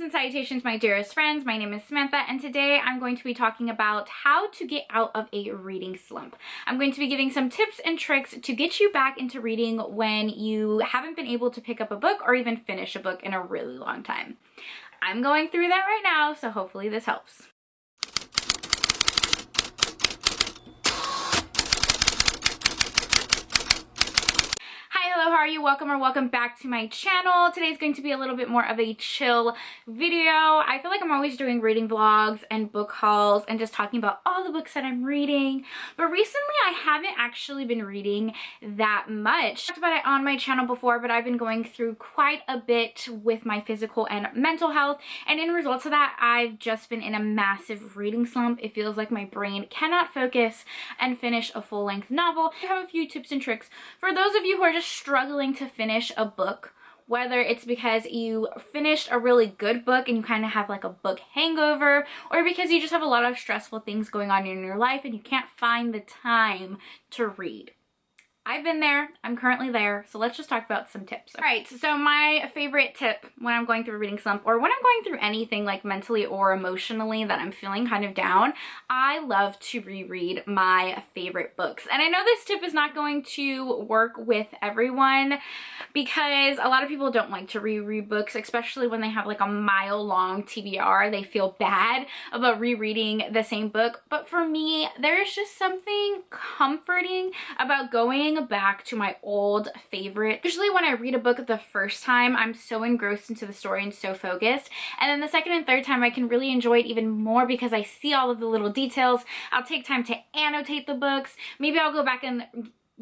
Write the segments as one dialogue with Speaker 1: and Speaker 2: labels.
Speaker 1: and salutations, my dearest friends. My name is Samantha, and today I'm going to be talking about how to get out of a reading slump. I'm going to be giving some tips and tricks to get you back into reading when you haven't been able to pick up a book or even finish a book in a really long time. I'm going through that right now, so hopefully this helps. Hello, how are you? Welcome back to my channel. Today's going to be a little bit more of a chill video. I feel like I'm always doing reading vlogs and book hauls and just talking about all the books that I'm reading, but recently I haven't actually been reading that much. I talked about it on my channel before, but I've been going through quite a bit with my physical and mental health, and in results of that, I've just been in a massive reading slump. It feels like my brain cannot focus and finish a full-length novel. I have a few tips and tricks for those of you who are just struggling to finish a book, whether it's because you finished a really good book and you kind of have like a book hangover, or because you just have a lot of stressful things going on in your life and you can't find the time to read. I've been there, I'm currently there, so let's just talk about some tips. All right, so my favorite tip when I'm going through a reading slump, or when I'm going through anything like mentally or emotionally that I'm feeling kind of down, I love to reread my favorite books. And I know this tip is not going to work with everyone because a lot of people don't like to reread books, especially when they have like a mile-long TBR. They feel bad about rereading the same book. But for me, there's just something comforting about going back to my old favorite. Usually when I read a book the first time, I'm so engrossed into the story and so focused, and then the second and third time I can really enjoy it even more because I see all of the little details. I'll take time to annotate the books. Maybe I'll go back and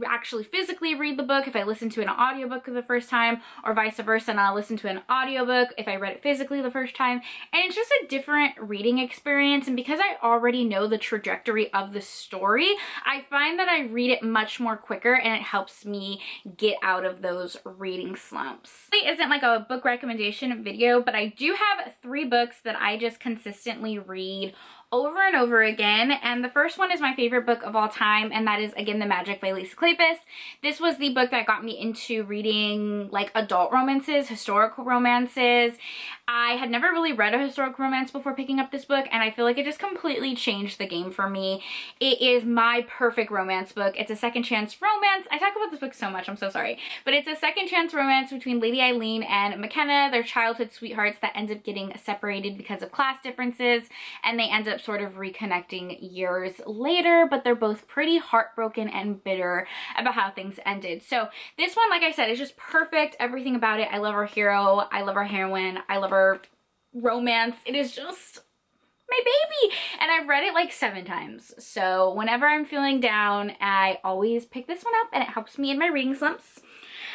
Speaker 1: actually physically read the book if I listen to an audiobook for the first time, or vice versa, and I'll listen to an audiobook if I read it physically the first time. And it's just a different reading experience, and because I already know the trajectory of the story, I find that I read it much more quicker and it helps me get out of those reading slumps. It isn't like a book recommendation video, but I do have 3 books that I just consistently read over and over again, and the first one is my favorite book of all time, and that is Again the Magic by Lisa Kleypas. This was the book that got me into reading like adult romances, historical romances. I had never really read a historical romance before picking up this book, and I feel like it just completely changed the game for me. It is my perfect romance book. It's a second chance romance. I talk about this book so much, I'm so sorry, but it's a second chance romance between Lady Eileen and McKenna. They're childhood sweethearts that end up getting separated because of class differences, and they end up sort of reconnecting years later, but they're both pretty heartbroken and bitter about how things ended. So this one, like I said, is just perfect. Everything about it. I love our hero. I love our heroine. I love our romance. It is just my baby, and I've read it like 7 times. So whenever I'm feeling down, I always pick this one up, and it helps me in my reading slumps.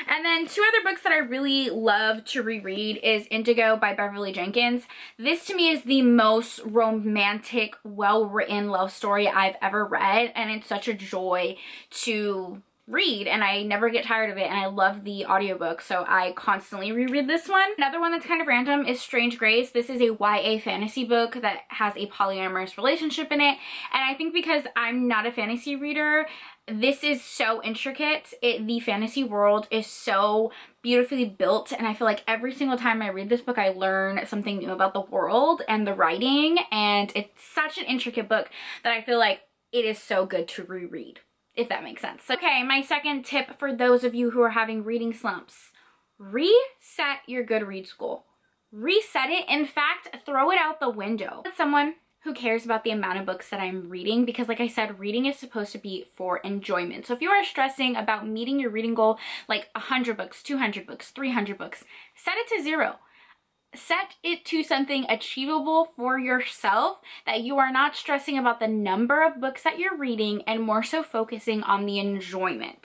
Speaker 1: And then 2 other books that I really love to reread is Indigo by Beverly Jenkins. This to me is the most romantic, well-written love story I've ever read, and it's such a joy to read, and I never get tired of it, and I love the audiobook, so I constantly reread this one. Another one that's kind of random is Strange Grace. This is a YA fantasy book that has a polyamorous relationship in it, and I think because I'm not a fantasy reader, this is so intricate. The fantasy world is so beautifully built, and I feel like every single time I read this book I learn something new about the world and the writing, and it's such an intricate book that I feel like it is so good to reread, if that makes sense. Okay, my second tip for those of you who are having reading slumps: reset your Goodreads goal. Reset it. In fact, throw it out the window. Someone who cares about the amount of books that I'm reading, because like I said, reading is supposed to be for enjoyment. So if you are stressing about meeting your reading goal, like 100 books, 200 books, 300 books, set it to 0. Set it to something achievable for yourself, that you are not stressing about the number of books that you're reading and more so focusing on the enjoyment.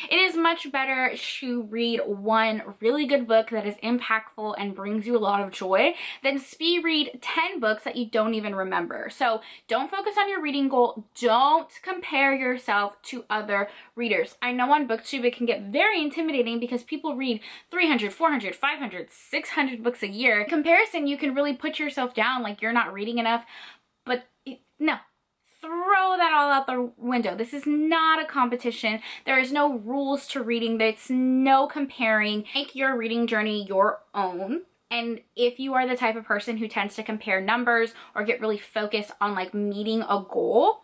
Speaker 1: It is much better to read one really good book that is impactful and brings you a lot of joy than speed read 10 books that you don't even remember. So don't focus on your reading goal. Don't compare yourself to other readers. I know on BookTube it can get very intimidating because people read 300, 400, 500, 600 books a year. In comparison, you can really put yourself down like you're not reading enough, but no. Throw that all out the window. This is not a competition. There is no rules to reading. There's no comparing. Make your reading journey your own. And if you are the type of person who tends to compare numbers or get really focused on like meeting a goal,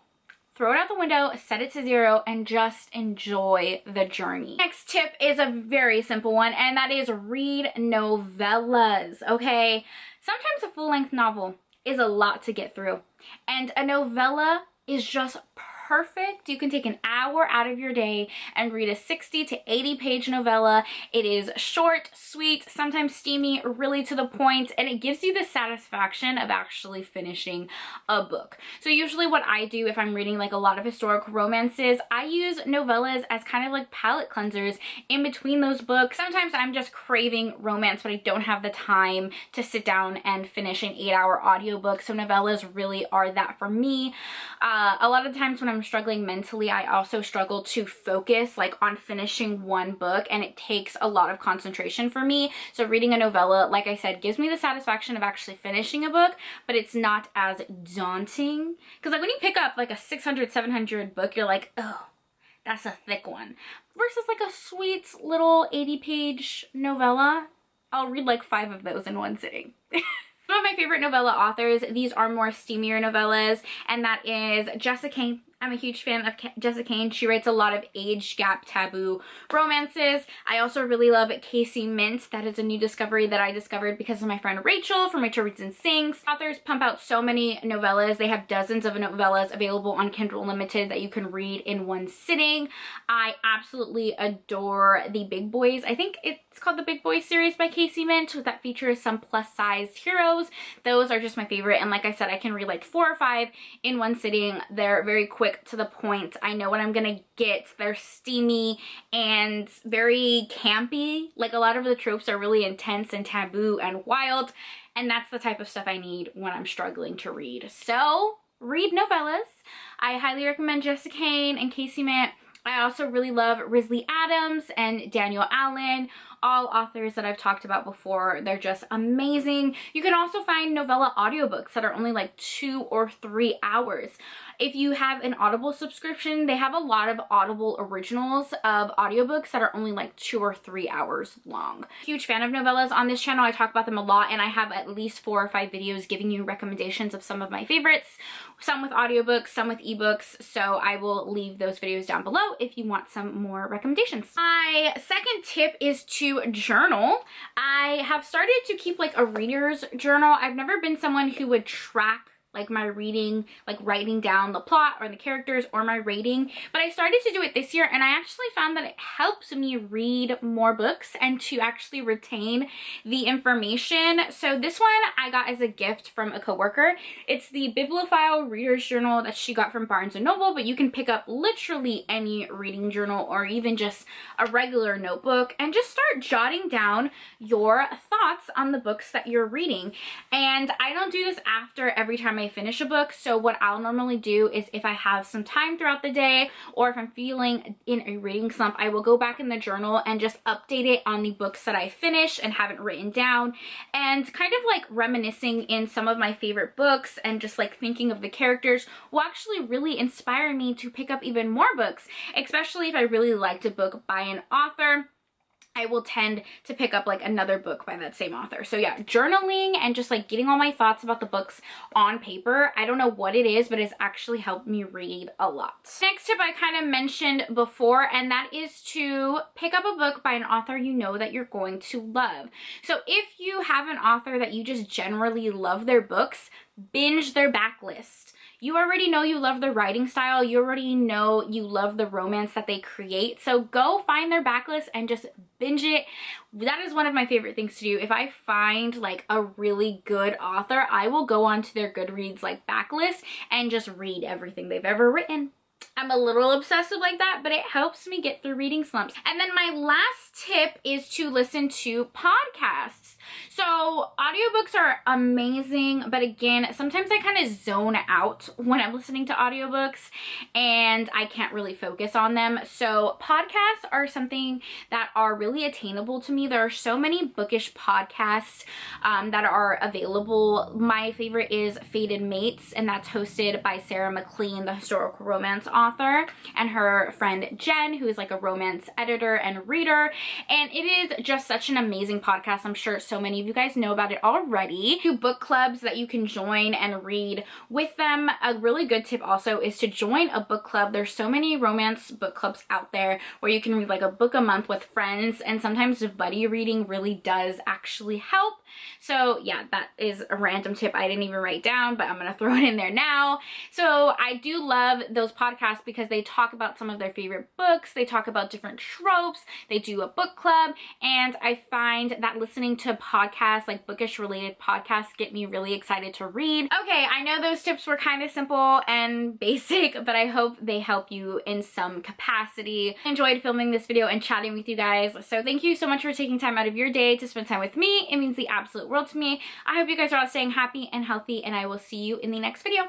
Speaker 1: throw it out the window, set it to 0, and just enjoy the journey. Next tip is a very simple one, and that is read novellas, okay? Sometimes a full-length novel is a lot to get through, and a novella is just perfect. You can take an hour out of your day and read a 60 to 80 page novella. It is short, sweet, sometimes steamy, really to the point, and it gives you the satisfaction of actually finishing a book. So usually what I do if I'm reading like a lot of historical romances, I use novellas as kind of like palate cleansers in between those books. Sometimes I'm just craving romance, but I don't have the time to sit down and finish an 8-hour audiobook. So novellas really are that for me. A lot of times when I'm struggling mentally, I also struggle to focus like on finishing one book, and it takes a lot of concentration for me. So reading a novella, like I said, gives me the satisfaction of actually finishing a book, but it's not as daunting. Because like when you pick up like a 600-700 book, you're like, oh, that's a thick one. Versus like a sweet little 80-page novella, I'll read like 5 of those in one sitting. One of my favorite novella authors, these are more steamier novellas, and that is Jessica Cain. I'm a huge fan of Jessica Cain. She writes a lot of age gap taboo romances. I also really love Casey Mintz. That is a new discovery that I discovered because of my friend Rachel from Rachel Reads and Sings. Authors pump out so many novellas. They have dozens of novellas available on Kindle Unlimited that you can read in one sitting. I absolutely adore The Big Boys. I think it's called The Big Boys series by Casey Mintz that features some plus-sized heroes. Those are just my favorite, and like I said, I can read like 4 or 5 in one sitting. They're very quick, to the point. I know what I'm gonna get. They're steamy and very campy. Like a lot of the tropes are really intense and taboo and wild, and that's the type of stuff I need when I'm struggling to read. So read novellas. I highly recommend Jessica Cain and Casey Mintz. I also really love Risley Adams and Daniel Allen, all authors that I've talked about before. They're just amazing. You can also find novella audiobooks that are only like 2 or 3 hours. If you have an Audible subscription, they have a lot of Audible originals of audiobooks that are only like 2 or 3 hours long. Huge fan of novellas on this channel. I talk about them a lot, and I have at least 4 or 5 videos giving you recommendations of some of my favorites, some with audiobooks, some with ebooks, so I will leave those videos down below if you want some more recommendations. My second tip is to journal. I have started to keep like a reader's journal. I've never been someone who would track like my reading, like writing down the plot or the characters or my rating, but I started to do it this year, and I actually found that it helps me read more books and to actually retain the information. So this one I got as a gift from a coworker. It's the Bibliophile Reader's Journal that she got from Barnes & Noble, but you can pick up literally any reading journal or even just a regular notebook and just start jotting down your thoughts on the books that you're reading. And I don't do this after every time I finish a book. So what I'll normally do is if I have some time throughout the day, or if I'm feeling in a reading slump, I will go back in the journal and just update it on the books that I finished and haven't written down, and kind of like reminiscing in some of my favorite books and just like thinking of the characters will actually really inspire me to pick up even more books, especially if I really liked a book by an author. I will tend to pick up like another book by that same author. So yeah, journaling and just like getting all my thoughts about the books on paper, I don't know what it is, but it's actually helped me read a lot. Next tip I kind of mentioned before, and that is to pick up a book by an author you know that you're going to love. So if you have an author that you just generally love their books, binge their backlist. You already know you love their writing style. You already know you love the romance that they create. So go find their backlist and just binge it. That is one of my favorite things to do. If I find like a really good author, I will go onto their Goodreads like backlist and just read everything they've ever written. I'm a little obsessive like that, but it helps me get through reading slumps. And then my last tip is to listen to podcasts. So audiobooks are amazing, but again, sometimes I kind of zone out when I'm listening to audiobooks and I can't really focus on them. So podcasts are something that are really attainable to me. There are so many bookish podcasts that are available. My favorite is Fated Mates, and that's hosted by Sarah McLean, the historical romance author, and her friend Jen, who is like a romance editor and reader. And it is just such an amazing podcast. I'm sure so so many of you guys know about it already. Do book clubs that you can join and read with them. A really good tip also is to join a book club. There's so many romance book clubs out there where you can read like a book a month with friends, and sometimes buddy reading really does actually help. So yeah, that is a random tip I didn't even write down, but I'm gonna throw it in there now. So I do love those podcasts because they talk about some of their favorite books, they talk about different tropes, they do a book club, and I find that listening to podcasts, like bookish related podcasts, get me really excited to read. Okay, I know those tips were kind of simple and basic, but I hope they help you in some capacity. I enjoyed filming this video and chatting with you guys, so thank you so much for taking time out of your day to spend time with me. It means the absolute world to me. I hope you guys are all staying happy and healthy, and I will see you in the next video.